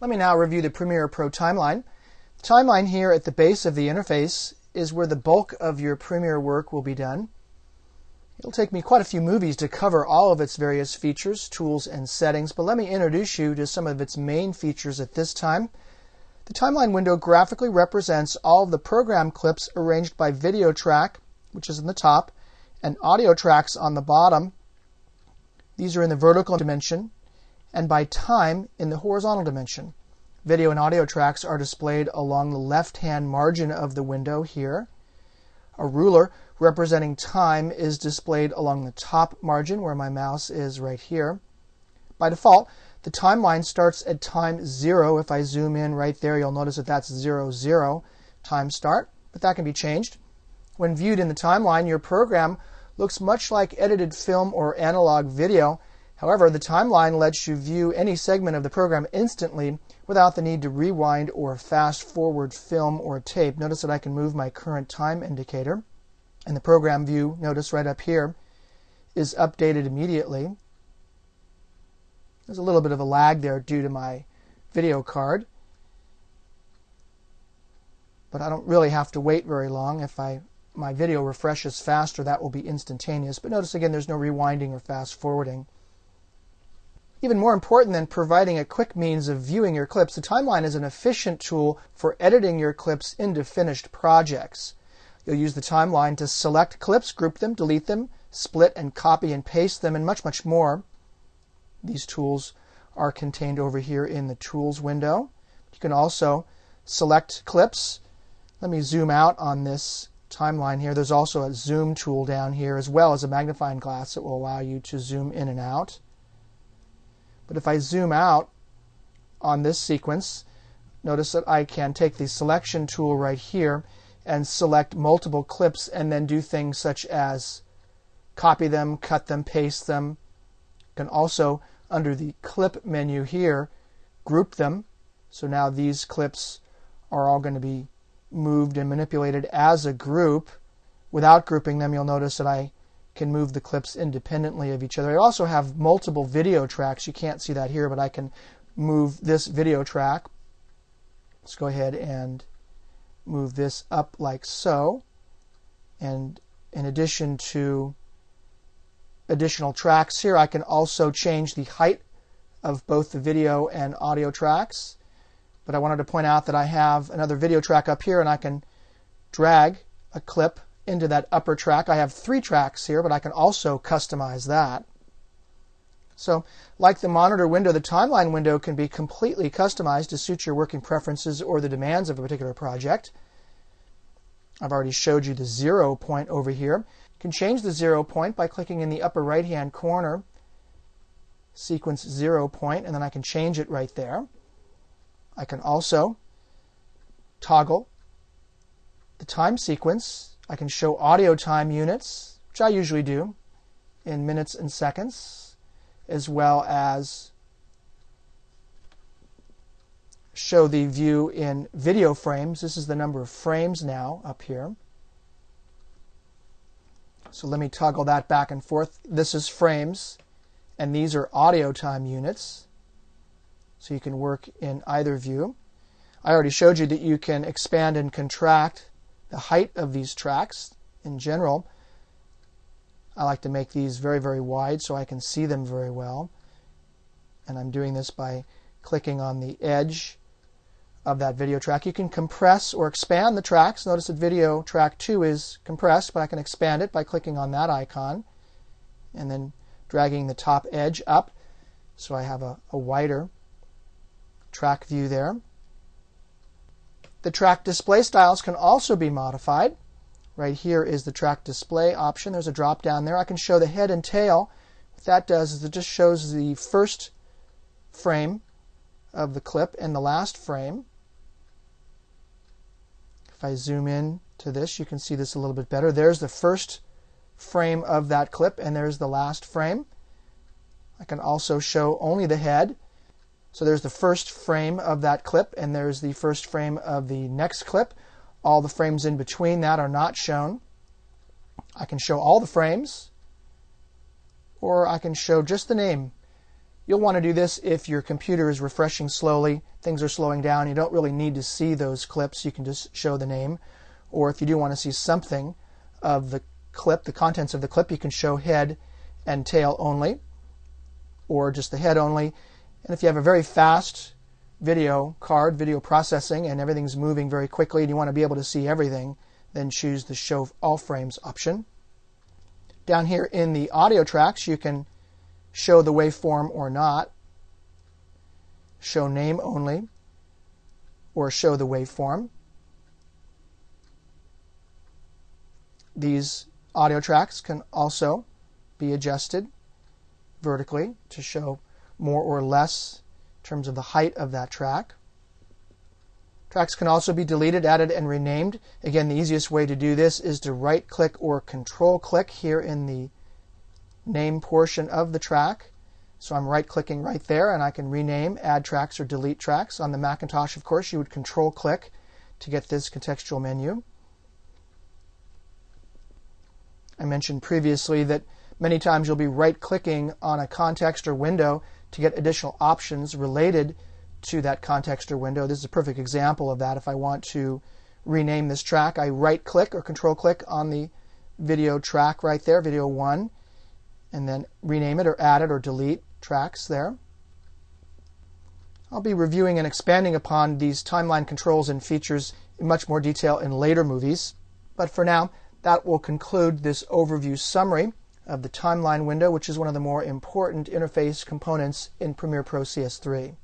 Let me now review the Premiere Pro timeline. The timeline here at the base of the interface is where the bulk of your Premiere work will be done. It'll take me quite a few movies to cover all of its various features, tools, and settings, but let me introduce you to some of its main features at this time. The timeline window graphically represents all of the program clips arranged by video track, which is in the top, and audio tracks on the bottom. These are in the vertical dimension, and by time in the horizontal dimension. Video and audio tracks are displayed along the left-hand margin of the window here. A ruler representing time is displayed along the top margin where my mouse is right here. By default, the timeline starts at time 0. If I zoom in right there, you'll notice that that's 00 time start, but that can be changed. When viewed in the timeline, your program looks much like edited film or analog video. However, the timeline lets you view any segment of the program instantly without the need to rewind or fast forward film or tape. Notice that I can move my current time indicator, and the program view, notice right up here, is updated immediately. There's a little bit of a lag there due to my video card, but I don't really have to wait very long. If my video refreshes faster, that will be instantaneous. But notice again, there's no rewinding or fast forwarding. Even more important than providing a quick means of viewing your clips, the timeline is an efficient tool for editing your clips into finished projects. You'll use the timeline to select clips, group them, delete them, split and copy and paste them, and much, much more. These tools are contained over here in the Tools window. You can also select clips. Let me zoom out on this timeline here. There's also a zoom tool down here, as well as a magnifying glass that will allow you to zoom in and out. But if I zoom out on this sequence, notice that I can take the selection tool right here and select multiple clips and then do things such as copy them, cut them, paste them. You can also, under the clip menu here, group them. So now these clips are all going to be moved and manipulated as a group. Without grouping them, you'll notice that I can move the clips independently of each other. I also have multiple video tracks. You can't see that here, but I can move this video track. Let's go ahead and move this up like so. And in addition to additional tracks here, I can also change the height of both the video and audio tracks. But I wanted to point out that I have another video track up here, and I can drag a clip into that upper track. I have 3 tracks here, but I can also customize that. So, like the monitor window, the timeline window can be completely customized to suit your working preferences or the demands of a particular project. I've already showed you the 0 point over here. You can change the 0 point by clicking in the upper right-hand corner, sequence 0 point, and then I can change it right there. I can also toggle the time sequence. I can show audio time units, which I usually do, in minutes and seconds, as well as show the view in video frames. This is the number of frames now up here. So let me toggle that back and forth. This is frames, and these are audio time units. So you can work in either view. I already showed you that you can expand and contract the height of these tracks. In general, I like to make these very, very wide so I can see them very well. And I'm doing this by clicking on the edge of that video track. You can compress or expand the tracks. Notice that video track 2 is compressed, but I can expand it by clicking on that icon and then dragging the top edge up so I have a wider track view there. The track display styles can also be modified. Right here is the track display option. There's a drop down there. I can show the head and tail. What that does is it just shows the first frame of the clip and the last frame. If I zoom in to this, you can see this a little bit better. There's the first frame of that clip, and there's the last frame. I can also show only the head. So there's the first frame of that clip, and there's the first frame of the next clip. All the frames in between that are not shown. I can show all the frames, or I can show just the name. You'll want to do this if your computer is refreshing slowly, things are slowing down, you don't really need to see those clips, you can just show the name. Or if you do want to see something of the clip, the contents of the clip, you can show head and tail only, or just the head only. And if you have a very fast video card, video processing, and everything's moving very quickly and you want to be able to see everything, then choose the Show All Frames option. Down here in the audio tracks, you can show the waveform or not, show name only, or show the waveform. These audio tracks can also be adjusted vertically to show more or less in terms of the height of that track. Tracks can also be deleted, added, and renamed. Again, the easiest way to do this is to right-click or control-click here in the name portion of the track. So I'm right-clicking right there, and I can rename, add tracks, or delete tracks. On the Macintosh, of course, you would control-click to get this contextual menu. I mentioned previously that many times you'll be right-clicking on a context or window to get additional options related to that context or window. This is a perfect example of that. If I want to rename this track, I right-click or control-click on the video track right there, video 1, and then rename it or add it or delete tracks there. I'll be reviewing and expanding upon these timeline controls and features in much more detail in later movies. But for now, that will conclude this overview summary of the timeline window, which is one of the more important interface components in Premiere Pro CS3.